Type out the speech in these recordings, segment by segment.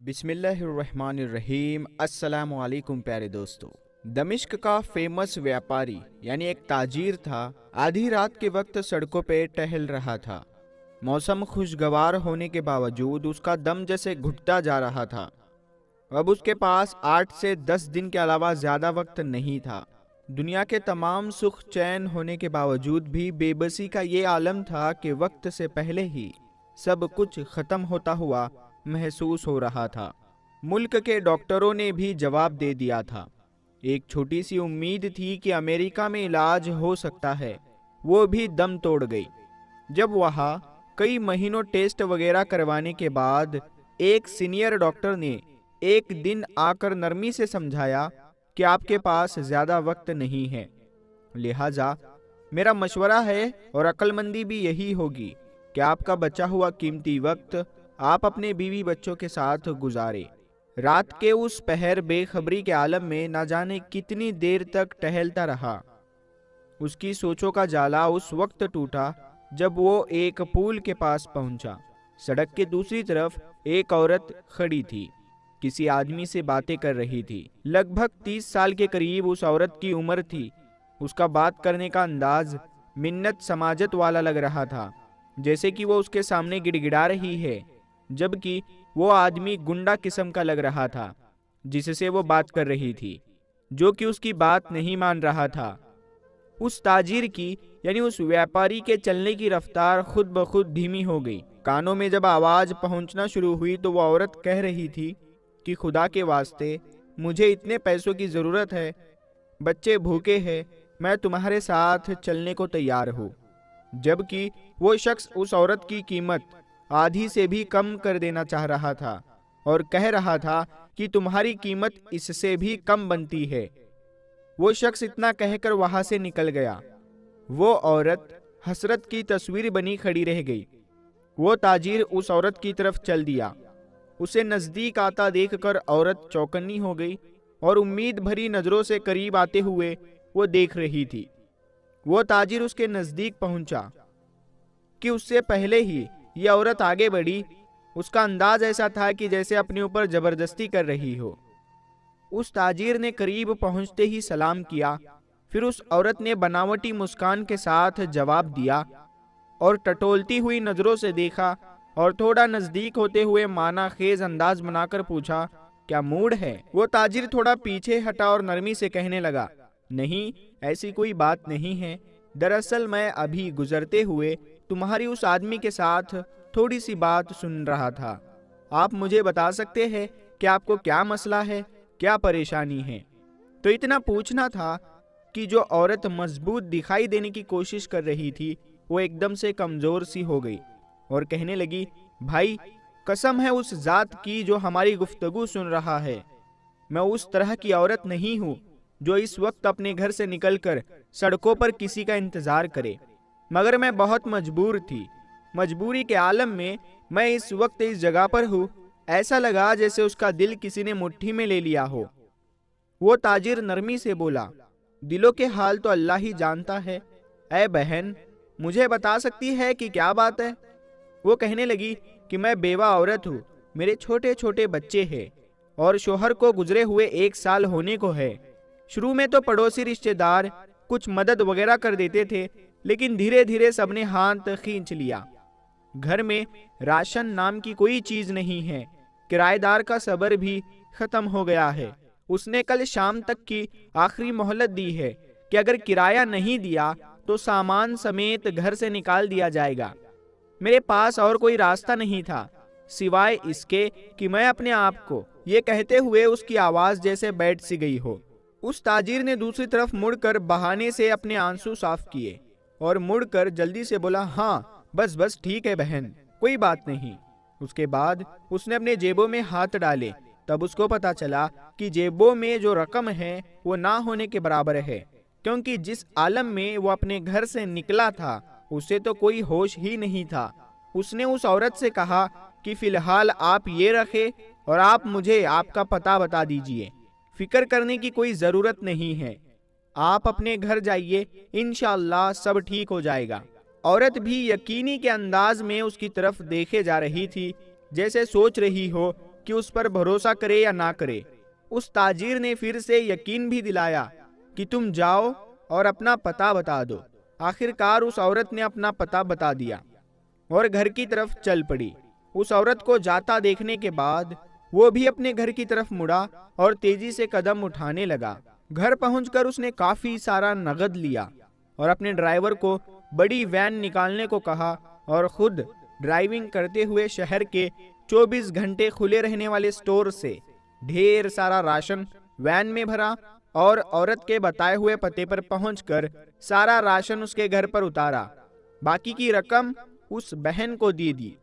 बिस्मिल्लाहिर्रहमानिर्रहीम। अस्सलाम वालेकुम प्यारे दोस्तों। दमिश्क का फेमस व्यापारी यानी एक ताजीर था। आधी रात के वक्त सड़कों पे टहल रहा था। मौसम खुशगवार होने के बावजूद उसका दम जैसे घुटता जा रहा था। अब उसके पास 8 से 10 दिन के अलावा ज़्यादा वक्त नहीं था। दुनिया के तमाम सुख चैन होने के बावजूद भी बेबसी का ये आलम था कि वक्त से पहले ही सब कुछ ख़त्म होता हुआ महसूस हो रहा था। मुल्क के डॉक्टरों ने भी जवाब दे दिया था। एक छोटी सी उम्मीद थी कि अमेरिका में इलाज हो सकता है, वो भी दम तोड़ गई। जब वहाँ कई महीनों टेस्ट वगैरह करवाने के बाद एक सीनियर डॉक्टर ने एक दिन आकर नरमी से समझाया कि आपके पास ज़्यादा वक्त नहीं है, लिहाजा मेरा मशवरा है और अक्लमंदी भी यही होगी कि आपका बचा हुआ कीमती वक्त आप अपने बीवी बच्चों के साथ गुजारे। रात के उस पहर बेखबरी के आलम में न जाने कितनी देर तक टहलता रहा। उसकी सोचों का जाला उस वक्त टूटा जब वो एक पुल के पास पहुंचा। सड़क के दूसरी तरफ एक औरत खड़ी थी, किसी आदमी से बातें कर रही थी। लगभग 30 साल के करीब उस औरत की उम्र थी। उसका बात करने का अंदाज मिन्नत समाजत वाला लग रहा था, जैसे कि वो उसके सामने गिड़गिड़ा रही है, जबकि वो आदमी गुंडा किस्म का लग रहा था जिससे वो बात कर रही थी, जो कि उसकी बात नहीं मान रहा था। उस ताजीर की यानी उस व्यापारी के चलने की रफ्तार खुद ब खुद धीमी हो गई। कानों में जब आवाज पहुंचना शुरू हुई तो वो औरत कह रही थी कि खुदा के वास्ते मुझे इतने पैसों की जरूरत है, बच्चे भूखे हैं, मैं तुम्हारे साथ चलने को तैयार हूँ। जबकि वो शख्स उस औरत की कीमत आधी से भी कम कर देना चाह रहा था और कह रहा था कि तुम्हारी कीमत इससे भी कम बनती है। वो शख्स इतना कहकर वहां से निकल गया। वो औरत हसरत की तस्वीर बनी खड़ी रह गई। वो ताजीर उस औरत की तरफ चल दिया। उसे नजदीक आता देखकर औरत चौकन्नी हो गई और उम्मीद भरी नजरों से करीब आते हुए वो देख रही थी। वो ताजिर उसके नजदीक पहुंचा कि उससे पहले ही ये औरत आगे बढ़ी। उसका अंदाज ऐसा था कि जैसे अपने ऊपर जबरदस्ती कर रही हो। उस ताजीर ने करीब पहुंचते ही सलाम किया। फिर उस औरत ने बनावटी मुस्कान के साथ जवाब दिया और टटोलती हुई नजरों से देखा और थोड़ा नजदीक होते हुए माना खेज अंदाज बनाकर पूछा, क्या मूड है? वो ताजिर थोड़ा पीछे हटा और नरमी से कहने लगा, नहीं, ऐसी कोई बात नहीं है। दरअसल मैं अभी गुजरते हुए तुम्हारी उस आदमी के साथ थोड़ी सी बात सुन रहा था। आप मुझे बता सकते हैं कि आपको क्या मसला है, क्या परेशानी है? तो इतना पूछना था कि जो औरत मजबूत दिखाई देने की कोशिश कर रही थी वो एकदम से कमजोर सी हो गई और कहने लगी, भाई कसम है उस जात की जो हमारी गुफ्तगू सुन रहा है, मैं उस तरह की औरत नहीं हूँ जो इस वक्त अपने घर से निकलकर सड़कों पर किसी का इंतजार करे, मगर मैं बहुत मजबूर थी। मजबूरी के आलम में मैं इस वक्त इस जगह पर हूँ। ऐसा लगा जैसे उसका दिल किसी ने मुट्ठी में ले लिया हो। वो ताजिर नरमी से बोला, दिलों के हाल तो अल्लाह ही जानता है। ऐ बहन, मुझे बता सकती है कि क्या बात है? वो कहने लगी कि मैं बेवा औरत हूँ, मेरे छोटे छोटे बच्चे हैं और शोहर को गुजरे हुए 1 साल होने को है। शुरू में तो पड़ोसी रिश्तेदार कुछ मदद वगैरह कर देते थे, लेकिन धीरे धीरे सबने हाथ खींच लिया। घर में राशन नाम की कोई चीज नहीं है। किराएदार का सब्र भी खत्म हो गया है। उसने कल शाम तक की आखिरी मोहलत दी है कि अगर किराया नहीं दिया तो सामान समेत घर से निकाल दिया जाएगा। मेरे पास और कोई रास्ता नहीं था सिवाय इसके कि मैं अपने आप को, ये कहते हुए उसकी आवाज जैसे बैठ सी गई हो। उस ताजिर ने दूसरी तरफ मुड़कर बहाने से अपने आंसू साफ किए और मुड़कर जल्दी से बोला, हाँ बस बस ठीक है बहन, कोई बात नहीं। उसके बाद उसने अपने जेबों में हाथ डाले। तब उसको पता चला कि जेबों में जो रकम है वो ना होने के बराबर है, क्योंकि जिस आलम में वो अपने घर से निकला था उसे तो कोई होश ही नहीं था। उसने उस औरत से कहा कि फिलहाल आप ये रखे और आप मुझे आपका पता बता दीजिए। फिक्र करने की कोई जरूरत नहीं है, आप अपने घर जाइए, इंशाअल्लाह सब ठीक हो जाएगा। औरत भी यकीनी के अंदाज में उसकी तरफ देखे जा रही थी, जैसे सोच रही हो कि उस पर भरोसा करे या ना करे। उस ताजिर ने फिर से यकीन भी दिलाया कि तुम जाओ और अपना पता बता दो। आखिरकार उस औरत ने अपना पता बता दिया और घर की तरफ चल पड़ी। उस औरत को जाता देखने के बाद वो भी अपने घर की तरफ मुड़ा और तेजी से कदम उठाने लगा। घर पहुंचकर उसने काफी सारा नगद लिया और अपने ड्राइवर को बड़ी वैन निकालने को कहा और खुद ड्राइविंग करते हुए शहर के 24 घंटे खुले रहने वाले स्टोर से ढेर सारा राशन वैन में भरा और औरत के बताए हुए पते पर पहुंचकर सारा राशन उसके घर पर उतारा। बाकी की रकम उस बहन को दे दी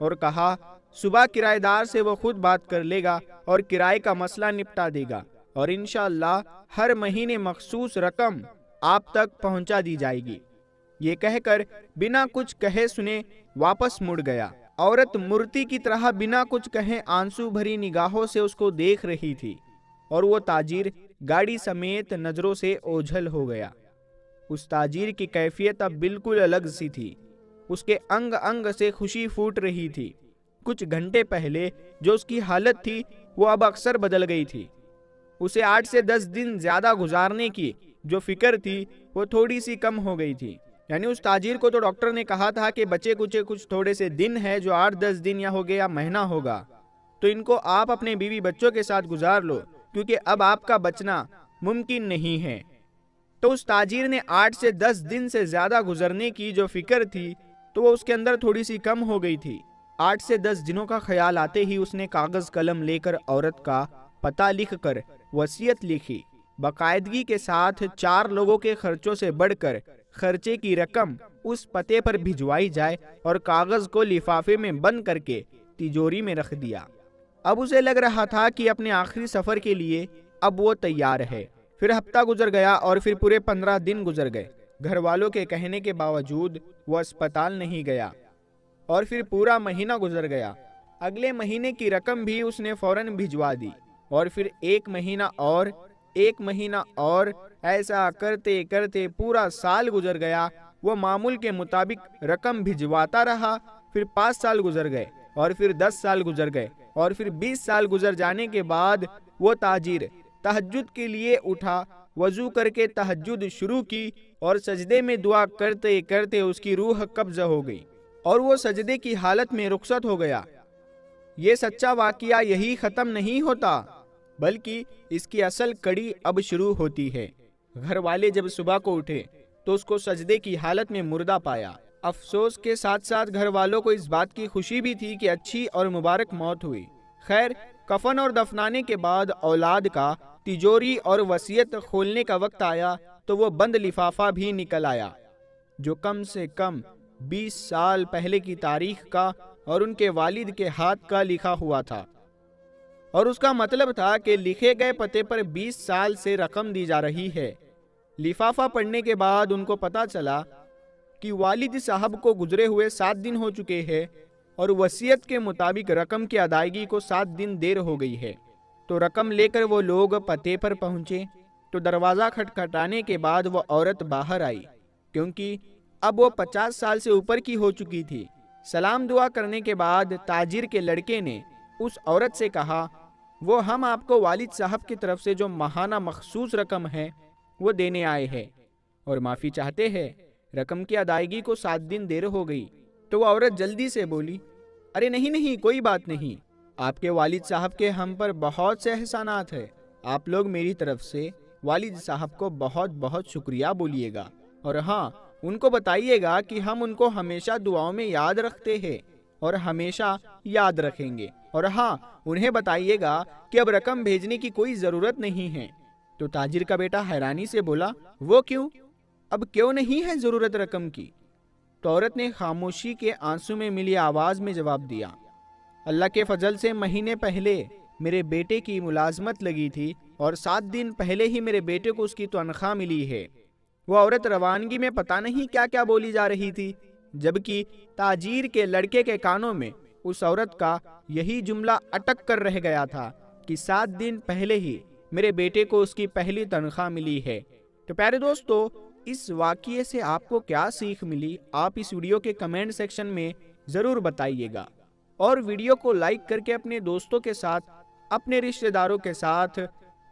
और कहा सुबह किराएदार से वो खुद बात कर लेगा और किराए का मसला निपटा देगा और इंशाअल्लाह हर महीने मखसूस रकम आप तक पहुंचा दी जाएगी। ये कहकर बिना कुछ कहे सुने वापस मुड़ गया। औरत मूर्ति की तरह बिना कुछ कहे आंसू भरी निगाहों से उसको देख रही थी और वो ताजिर गाड़ी समेत नजरों से ओझल हो गया। उस ताजिर की कैफियत अब बिल्कुल अलग सी थी। उसके अंग अंग से खुशी फूट रही थी। कुछ घंटे पहले जो उसकी हालत थी वो अब अक्सर बदल गई थी। उसे 8 से 10 दिन ज्यादा गुजारने की जो फिक्र थी वो थोड़ी सी कम हो गई थी। यानी उस ताजिर को तो डॉक्टर ने कहा था कि बचे कुछ थोड़े से दिन है, जो 8-10 दिन या हो गया या महीना होगा, तो इनको आप अपने बीवी बच्चों के साथ गुजार लो क्योंकि अब आपका बचना मुमकिन नहीं है। तो उस ताजिर ने 8 से 10 दिन से ज्यादा गुजरने की जो फिक्र थी तो वो उसके अंदर थोड़ी सी कम हो गई थी। 8 से 10 दिनों का ख्याल आते ही उसने कागज कलम लेकर औरत का पता लिखकर वसीयत लिखी। बाकायदगी के साथ 4 लोगों के खर्चों से बढ़कर खर्चे की रकम उस पते पर भिजवाई जाए और कागज को लिफाफे में बंद करके तिजोरी में रख दिया। अब उसे लग रहा था कि अपने आखिरी सफर के लिए अब वो तैयार है। फिर हफ्ता गुजर गया और फिर पूरे 15 दिन गुजर गए। घर वालों के कहने के बावजूद वो अस्पताल नहीं गया और फिर पूरा महीना गुजर गया। अगले महीने की रकम भी उसने फौरन भिजवा दी और फिर 1 महीना और 1 महीना और ऐसा करते करते पूरा साल गुजर गया। वो मामूल के मुताबिक रकम भिजवाता रहा। फिर 5 साल गुजर गए और फिर 10 साल गुजर गए और फिर 20 साल गुजर जाने के बाद वो ताजिर तहज्जुद के लिए उठा, वजू करके तहज्जुद शुरू की और सजदे में दुआ करते करते उसकी रूह कब्ज़ हो गई और वो सजदे की हालत में रुखसत हो गया। ये सच्चा वाकया यही ख़त्म नहीं होता बल्कि इसकी असल कड़ी अब शुरू होती है। घर वाले जब सुबह को उठे तो उसको सजदे की हालत में मुर्दा पाया। अफसोस के साथ साथ घर वालों को इस बात की खुशी भी थी कि अच्छी और मुबारक मौत हुई। खैर, कफन और दफनाने के बाद औलाद का तिजोरी और वसीयत खोलने का वक्त आया तो वो बंद लिफाफा भी निकल आया जो कम से कम 20 साल पहले की तारीख का और उनके वालिद के हाथ का लिखा हुआ था और उसका मतलब था कि लिखे गए पते पर 20 साल से रकम दी जा रही है। लिफाफा पढ़ने के बाद उनको पता चला कि वालिद साहब को गुजरे हुए 7 दिन हो चुके हैं और वसीयत के मुताबिक रकम की अदायगी को 7 दिन देर हो गई है। तो रकम लेकर वो लोग पते पर पहुंचे तो दरवाज़ा खटखटाने के बाद वो औरत बाहर आई क्योंकि अब वो 50 साल से ऊपर की हो चुकी थी। सलाम दुआ करने के बाद ताजिर के लड़के ने उस औरत से कहा, वो हम आपको वालिद साहब की तरफ से जो माहाना मखसूस रकम है वो देने आए हैं और माफ़ी चाहते हैं, रकम की अदायगी को 7 दिन देर हो गई। तो वो औरत जल्दी से बोली, अरे नहीं नहीं, कोई बात नहीं, आपके वालिद साहब के हम पर बहुत से एहसानात है। आप लोग मेरी तरफ से वालिद साहब को बहुत बहुत शुक्रिया बोलिएगा और हाँ, उनको बताइएगा कि हम उनको हमेशा दुआओं में याद रखते हैं और हमेशा याद रखेंगे। और हाँ, उन्हें बताइएगा कि अब रकम भेजने की कोई ज़रूरत नहीं है। तो ताजिर का बेटा हैरानी से बोला, वो क्यों? अब क्यों नहीं है ज़रूरत रकम की? तो औरत ने खामोशी के आंसू में मिली आवाज़ में जवाब दिया, अल्लाह के फजल से महीने पहले मेरे बेटे की मुलाजमत लगी थी और 7 दिन पहले ही मेरे बेटे को उसकी तनख्वाह मिली है। वो औरत रवानगी में पता नहीं क्या क्या बोली जा रही थी, जबकि ताजीर के लड़के के कानों में उस औरत का यही जुमला अटक कर रह गया था कि 7 दिन पहले ही मेरे बेटे को उसकी पहली तनख्वाह मिली है। तो प्यारे दोस्तों, इस वाक़ये से आपको क्या सीख मिली, आप इस वीडियो के कमेंट सेक्शन में ज़रूर बताइएगा। اور ویڈیو کو لائک کر کے اپنے دوستوں کے ساتھ، اپنے رشتہ داروں کے ساتھ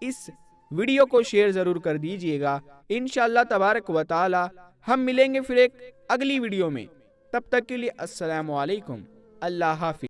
اس ویڈیو کو شیئر ضرور کر دیجئے گا۔ انشاءاللہ تبارک و تعالی ہم ملیں گے پھر ایک اگلی ویڈیو میں، تب تک کے لیے السلام علیکم، اللہ حافظ۔